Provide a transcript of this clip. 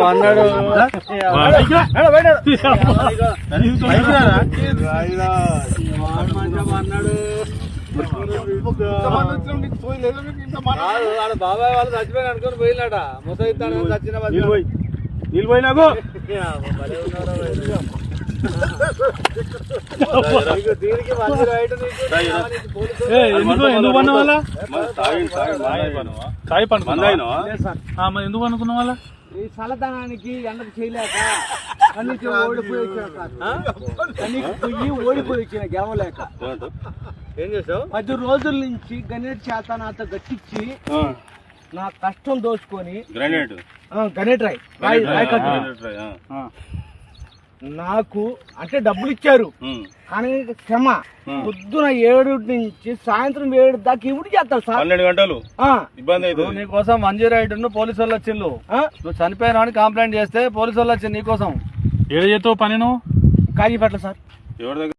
అన్నాడు బాబాయ్ వాళ్ళు చచ్చిపోయిన అనుకుని పోయినాట ముసైతాను చచ్చిన నీళ్ళు పోయినాకు దీనికి ఎందుకు పన్న వాళ్ళ ఎందుకు అనుకున్న వాళ్ళ ఈ చల్లదనానికి ఎండకు చేయలేక కన్నీకి ఓడిపోయి వచ్చిన కన్నీకి పోయి ఓడిపోయి వచ్చిన గెలవలేక ఏం చేసావు 10 రోజుల నుంచి గణేట్ చేత నాతో గట్టించి నా కష్టం దోచుకొని గణేట్ రాయ్ నాకు అంటే డబ్బులు ఇచ్చారు కానీ క్షమ పొద్దున 7 నుంచి సాయంత్రం 7 దాకా ఇవి చేస్తారు సార్ 12 గంటలు ఇబ్బంది అవుతుంది నీకోసం 108 పోలీసు వాళ్ళు వచ్చిండు నువ్వు చనిపోయినా అని కంప్లైంట్ చేస్తే పోలీసు వాళ్ళు వచ్చింది నీకోసం ఏడు చేస్తావు పని నువ్వు కాజీపట్ల సార్ ఎవరి దగ్గర